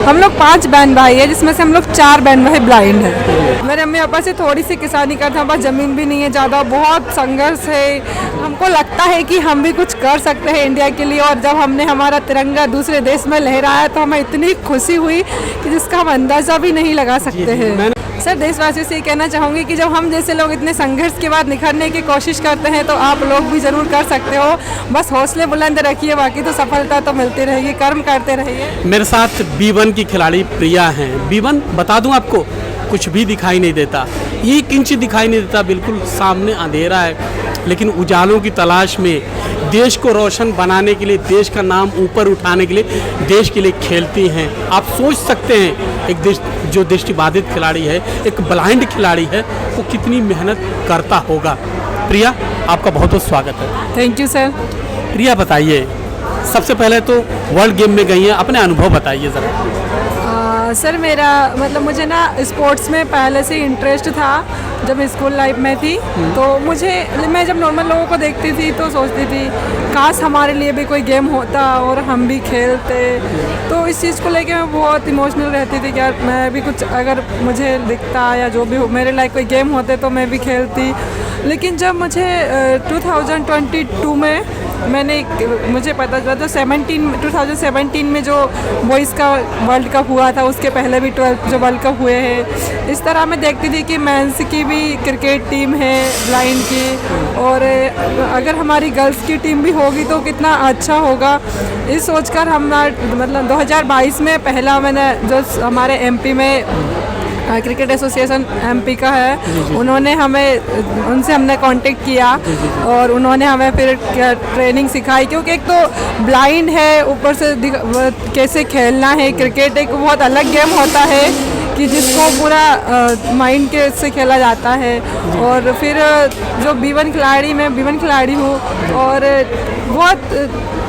हम लोग 5 बहन भाई है, जिसमें से हम लोग 4 बहन भाई ब्लाइंड है। मेरे मम्मी पापा से थोड़ी सी किसानी करते हैं, हमारे ज़मीन भी नहीं है ज़्यादा, बहुत संघर्ष है। हमको लगता है कि हम भी कुछ कर सकते हैं इंडिया के लिए, और जब हमने हमारा तिरंगा दूसरे देश में लहराया तो हमें इतनी खुशी हुई कि जिसका हम अंदाज़ा भी नहीं लगा सकते हैं। सर, देशवासियों से ये कहना चाहूँगी कि जब हम जैसे लोग इतने संघर्ष के बाद निखरने की कोशिश करते हैं तो आप लोग भी ज़रूर कर सकते हो। बस हौसले बुलंद रखिए, बाकी तो सफलता तो मिलती रहेगी, कर्म करते रहिए। मेरे साथ B1 की खिलाड़ी प्रिया हैं। B1 बता दूं आपको, कुछ भी दिखाई नहीं देता, 1 इंच दिखाई नहीं देता, बिल्कुल सामने अंधेरा है, लेकिन उजालों की तलाश में देश को रोशन बनाने के लिए, देश का नाम ऊपर उठाने के लिए, देश के लिए खेलती हैं। आप सोच सकते हैं एक जो दृष्टिबाधित खिलाड़ी है, एक ब्लाइंड खिलाड़ी है, वो कितनी मेहनत करता होगा। प्रिया, आपका बहुत बहुत स्वागत है। Thank you sir. प्रिया, बताइए, सबसे पहले तो वर्ल्ड गेम में गई हैं, अपने अनुभव बताइए ज़रा। सर, मेरा मतलब मुझे ना स्पोर्ट्स में पहले से इंटरेस्ट था जब स्कूल लाइफ में थी। तो मैं जब नॉर्मल लोगों को देखती थी तो सोचती थी काश हमारे लिए भी कोई गेम होता और हम भी खेलते। तो इस चीज़ को लेके मैं बहुत इमोशनल रहती थी कि यार मैं भी कुछ, अगर मुझे दिखता या जो भी हो, मेरे लाइक कोई गेम होते तो मैं भी खेलती। लेकिन जब मुझे 2022 में मुझे पता चला, तो 2017 में जो बॉयज़ का वर्ल्ड कप हुआ था, उसके पहले भी 12 जो वर्ल्ड कप हुए हैं। इस तरह मैं देखती थी कि मेंस की भी क्रिकेट टीम है ब्लाइंड की, और अगर हमारी गर्ल्स की टीम भी होगी तो कितना अच्छा होगा। इस सोचकर हम मतलब 2022 में पहला मैंने जो हमारे MP में क्रिकेट एसोसिएशन MP का है, उनसे हमने कांटेक्ट किया और उन्होंने हमें फिर ट्रेनिंग सिखाई, क्योंकि एक तो ब्लाइंड है, ऊपर से कैसे खेलना है। क्रिकेट एक बहुत अलग गेम होता है कि जिसको पूरा माइंड के से खेला जाता है। और फिर जो B1 खिलाड़ी हूँ, और बहुत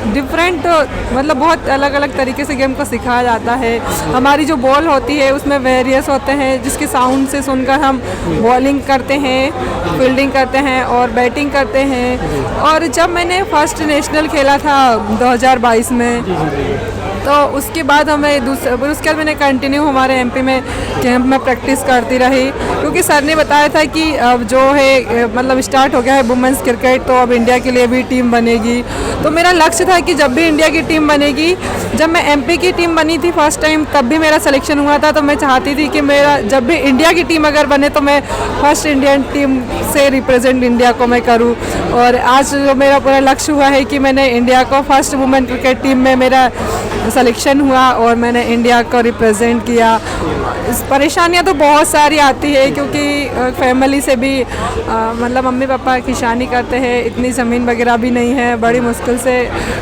डिफरेंट, मतलब बहुत अलग अलग तरीके से गेम को सिखाया जाता है। हमारी जो बॉल होती है उसमें वेरियस होते हैं, जिसके साउंड से सुनकर हम बॉलिंग करते हैं, फील्डिंग करते हैं और बैटिंग करते हैं। और जब मैंने फर्स्ट नेशनल खेला था 2022 में, तो उसके बाद उसके बाद मैंने कंटिन्यू हमारे MP में कैंप में प्रैक्टिस करती रही, क्योंकि सर ने बताया था कि अब जो है मतलब स्टार्ट हो गया है वुमेंस क्रिकेट, तो अब इंडिया के लिए भी टीम बनेगी। तो मेरा लक्ष्य था कि जब भी इंडिया की टीम बनेगी, जब मैं MP की टीम बनी थी फर्स्ट टाइम, तब भी मेरा सिलेक्शन हुआ था, तो मैं चाहती थी कि मेरा जब भी इंडिया की टीम अगर बने तो मैं फर्स्ट इंडियन टीम से रिप्रेजेंट इंडिया को मैं करूँ। और आज जो मेरा पूरा लक्ष्य हुआ है कि मैंने इंडिया को फर्स्ट वुमेन क्रिकेट टीम में मेरा सिलेक्शन हुआ और मैंने इंडिया को रिप्रेजेंट किया। परेशानियां तो बहुत सारी आती है, क्योंकि फैमिली से भी मतलब मम्मी पापा किसानी करते हैं, इतनी ज़मीन वगैरह भी नहीं है, बड़ी मुश्किल से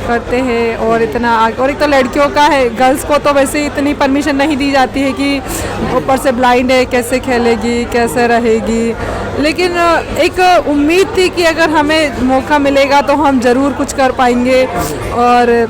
करते हैं। और एक तो लड़कियों का है, गर्ल्स को तो वैसे इतनी परमिशन नहीं दी जाती है कि ऊपर से ब्लाइंड है, कैसे खेलेगी, कैसे रहेगी। लेकिन एक उम्मीद थी कि अगर हमें मौका मिलेगा तो हम ज़रूर कुछ कर पाएंगे। और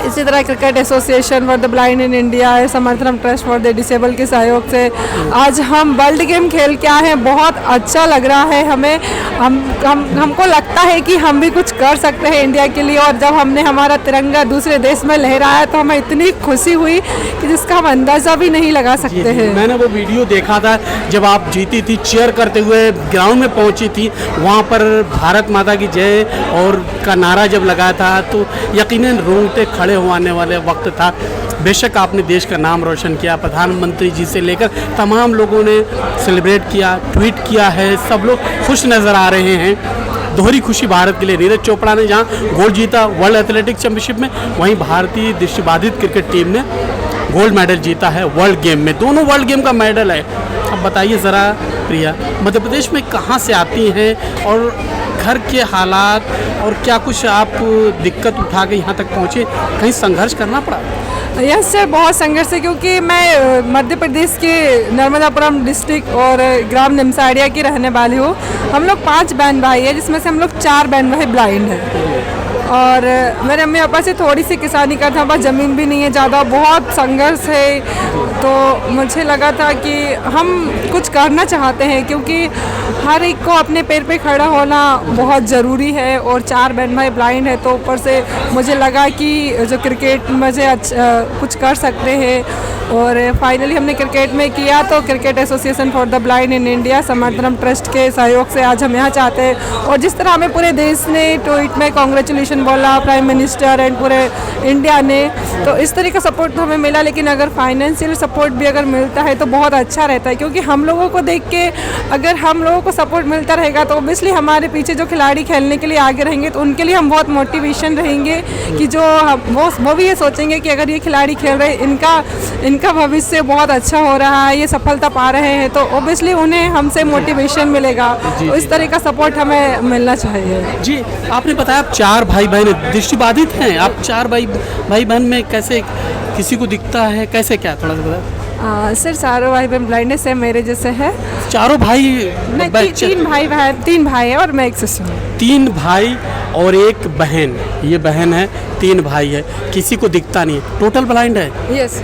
इसी तरह cricket association for the blind in India, समर्थन ट्रस्ट फॉर द डिसेबल के सहयोग से आज हम वर्ल्ड गेम खेल के आए हैं। बहुत अच्छा लग रहा है हमें। हमको लगता है कि हम भी कुछ कर सकते हैं इंडिया के लिए, और जब हमने हमारा तिरंगा दूसरे देश में लहराया तो हमें इतनी खुशी हुई कि जिसका हम अंदाज़ा भी नहीं लगा सकते हैं। मैंने वो वीडियो देखा था जब आप जीती थी, चीयर करते हुए ग्राउंड में पहुंची थी, वहाँ पर भारत माता की जय और का नारा जब लगाया था, तो यकीनन रोंगटे खड़े होने वाले वक्त था। बेशक आपने देश का नाम रोशन किया, प्रधानमंत्री जी से लेकर तमाम लोगों ने सेलिब्रेट किया, ट्वीट किया है, सब लोग खुश नज़र आ रहे हैं। दोहरी खुशी भारत के लिए। नीरज चोपड़ा ने जहां गोल्ड जीता वर्ल्ड एथलेटिक्स चैंपियनशिप में, वहीं भारतीय दृष्टिबाधित क्रिकेट टीम ने गोल्ड मेडल जीता है वर्ल्ड गेम में। दोनों वर्ल्ड गेम का मेडल है। अब बताइए ज़रा प्रिया, मध्य प्रदेश में कहाँ से आती हैं और घर के हालात और क्या कुछ आप दिक्कत उठा के यहाँ तक पहुँचे, कहीं संघर्ष करना पड़ा? यस सर, बहुत संघर्ष है, क्योंकि मैं मध्य प्रदेश के नर्मदापुरम डिस्ट्रिक्ट और ग्राम निमसाड़िया की रहने वाली हूँ। हम लोग 5 बहन भाई है, जिसमें से हम लोग 4 बहन भाई ब्लाइंड हैं। और मेरे मम्मी पापा से थोड़ी सी किसानी का था, बस ज़मीन भी नहीं है ज़्यादा, बहुत संघर्ष है। तो मुझे लगा था कि हम कुछ करना चाहते हैं, क्योंकि हर एक को अपने पैर पे खड़ा होना बहुत ज़रूरी है। और 4 बहन भाई ब्लाइंड है, तो ऊपर से मुझे लगा कि जो क्रिकेट में से कुछ कर सकते हैं। और फाइनली हमने क्रिकेट में किया, तो cricket association for the blind in India Samarthanam trust के सहयोग से आज हम यहाँ चाहते हैं। और जिस तरह हमें पूरे देश ने ट्वीट में कॉन्ग्रेचुलेशन बोला, प्राइम मिनिस्टर एंड पूरे इंडिया ने, तो इस तरह का सपोर्ट तो हमें मिला। लेकिन अगर फाइनेंशियल सपोर्ट भी अगर मिलता है तो बहुत अच्छा रहता है, क्योंकि हम लोगों को देख के अगर हम लोगों को सपोर्ट मिलता रहेगा तो ओबियसली हमारे पीछे जो खिलाड़ी खेलने के लिए आगे रहेंगे, तो उनके लिए हम बहुत मोटिवेशन रहेंगे कि जो वो भी ये सोचेंगे कि अगर ये खिलाड़ी खेल रहे इनका भविष्य बहुत अच्छा हो रहा है, ये सफलता पा रहे हैं, तो ओबियसली उन्हें हमसे मोटिवेशन मिलेगा। तो इस तरह का सपोर्ट हमें मिलना चाहिए। जी, आपने बताया आप 4 भाई बहन दृष्टिबाधित हैं, आप 4 भाई बहन में कैसे किसी को दिखता है, कैसे क्या, थोड़ा सा बताएं। सर चारों भाई बहन ब्लाइंडनेस है मेरे जैसे है। चारों भाई नहीं, 3 भाई है और मैं एक सिस्टर हूँ। 3 भाई और 1 बहन, ये बहन है, 3 भाई है, किसी को दिखता नहीं है, टोटल ब्लाइंड है। यस,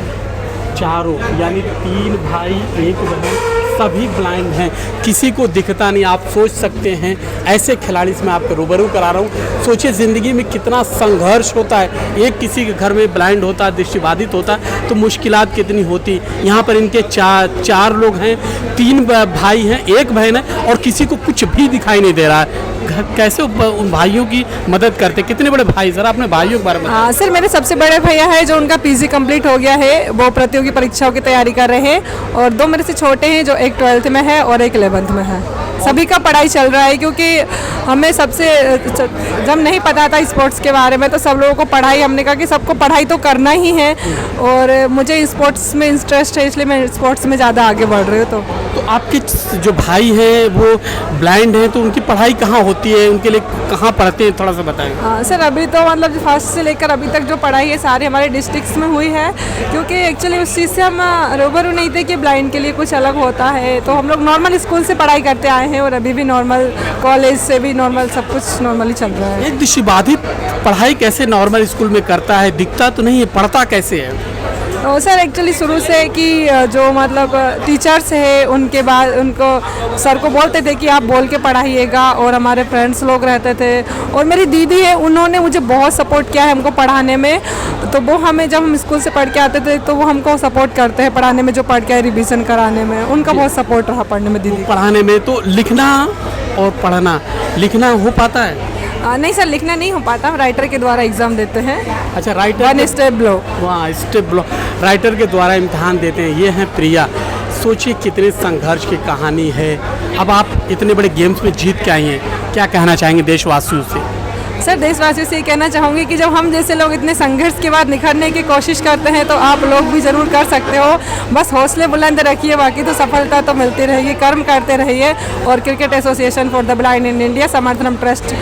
चारों यानी 3 भाई 1 बहन सभी ब्लाइंड हैं, किसी को दिखता नहीं। आप सोच सकते हैं ऐसे खिलाड़ी से मैं आपको रूबरू करा रहा हूँ। सोचिए ज़िंदगी में कितना संघर्ष होता है, एक किसी के घर में ब्लाइंड होता है, दृष्टिबाधित होता है, तो मुश्किलात कितनी होती। यहाँ पर इनके 4 लोग हैं, 3 भाई हैं, 1 बहन है, और किसी को कुछ भी दिखाई नहीं दे रहा है। कैसे उन भाइयों की मदद करते? कितने बड़े भाई सर, आपने भाइयों के बारे में? सर मेरे सबसे बड़े भैया है जो उनका पीजी कंप्लीट हो गया है, वो प्रतियोगी परीक्षाओं की तैयारी कर रहे हैं। और 2 मेरे से छोटे हैं, जो एक 12th में है और एक 11th में है। सभी का पढ़ाई चल रहा है, क्योंकि हमें जब नहीं पता था स्पोर्ट्स के बारे में, तो सब लोगों को पढ़ाई, हमने कहा कि सबको पढ़ाई तो करना ही है। और मुझे स्पोर्ट्स में इंटरेस्ट है, इसलिए मैं स्पोर्ट्स में ज़्यादा आगे बढ़ रही हूँ। तो आपके जो भाई हैं वो ब्लाइंड हैं, तो उनकी पढ़ाई कहाँ होती है, उनके लिए कहाँ पढ़ते हैं, थोड़ा सा बताएं। सर अभी तो मतलब फर्स्ट से लेकर अभी तक जो पढ़ाई है सारी हमारे डिस्ट्रिक्ट्स में हुई है, क्योंकि एक्चुअली उस चीज़ से हम रूबरू नहीं थे कि ब्लाइंड के लिए कुछ अलग होता है। तो हम लोग नॉर्मल स्कूल से पढ़ाई करते आए हैं, और अभी भी नॉर्मल कॉलेज से भी नॉर्मल सब कुछ नॉर्मली चल रहा है। एक दृष्टिबाधित पढ़ाई कैसे नॉर्मल स्कूल में करता है, दिखता तो नहीं है, पढ़ता कैसे है? तो सर एक्चुअली शुरू से कि जो मतलब टीचर्स है, उनके बाद उनको सर को बोलते थे कि आप बोल के पढ़ाइएगा, और हमारे फ्रेंड्स लोग रहते थे, और मेरी दीदी है, उन्होंने मुझे बहुत सपोर्ट किया है हमको पढ़ाने में। तो वो हमें जब हम स्कूल से पढ़ के आते थे तो वो हमको सपोर्ट करते हैं पढ़ाने में, जो पढ़ के रिवीजन कराने में उनका बहुत सपोर्ट रहा पढ़ने में। दीदी पढ़ाने में तो लिखना और पढ़ना, लिखना हो पाता है? नहीं सर, लिखना नहीं हो पाता, हम राइटर के द्वारा एग्ज़ाम देते हैं। अच्छा, राइटर 1 स्टेप ब्लॉक, वहाँ स्टेप ब्लॉक राइटर के द्वारा इम्तिहान देते हैं। ये हैं प्रिया। सोचिए कितने संघर्ष की कहानी है। अब आप इतने बड़े गेम्स में जीत के आई हैं, क्या कहना चाहेंगे देशवासियों से? सर देशवासियों से ये कहना चाहूँगी कि जब हम जैसे लोग इतने संघर्ष के बाद निखरने की कोशिश करते हैं, तो आप लोग भी ज़रूर कर सकते हो। बस हौसले बुलंद रखिए, बाकी तो सफलता तो मिलती रहेगी। कर्म करते रहिए। और cricket association for the blind in India Samarthanam trust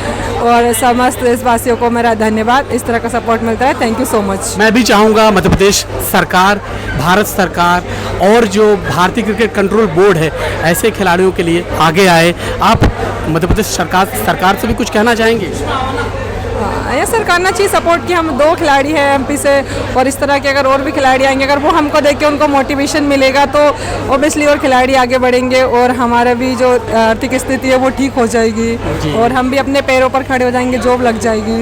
और समस्त देशवासियों को मेरा धन्यवाद। इस तरह का सपोर्ट मिलता है, थैंक यू सो मच। मैं भी चाहूँगा मध्य प्रदेश सरकार, भारत सरकार और जो भारतीय क्रिकेट कंट्रोल बोर्ड है, ऐसे खिलाड़ियों के लिए आगे आए। आप मध्य प्रदेश सरकार से भी कुछ कहना चाहेंगे? ये सर करना चाहिए सपोर्ट, कि हम 2 खिलाड़ी हैं एमपी से, और इस तरह के अगर और भी खिलाड़ी आएंगे, अगर वो हमको देख के उनको मोटिवेशन मिलेगा, तो ओबियसली और खिलाड़ी आगे बढ़ेंगे, और हमारा भी जो आर्थिक स्थिति है वो ठीक हो जाएगी, और हम भी अपने पैरों पर खड़े हो जाएंगे, जॉब लग जाएगी।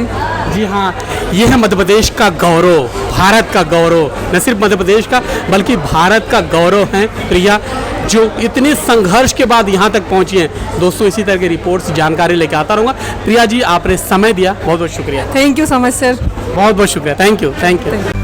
जी हाँ, ये है मध्य प्रदेश का गौरव, भारत का गौरव, न सिर्फ मध्य प्रदेश का बल्कि भारत का गौरव है प्रिया, जो इतने संघर्ष के बाद यहाँ तक पहुँची हैं। दोस्तों, इसी तरह की रिपोर्ट्स जानकारी लेके आता रहूँगा। प्रिया जी, आपने समय दिया, बहुत बहुत शुक्रिया। Thank you so much sir. बहुत बहुत शुक्रिया, थैंक यू।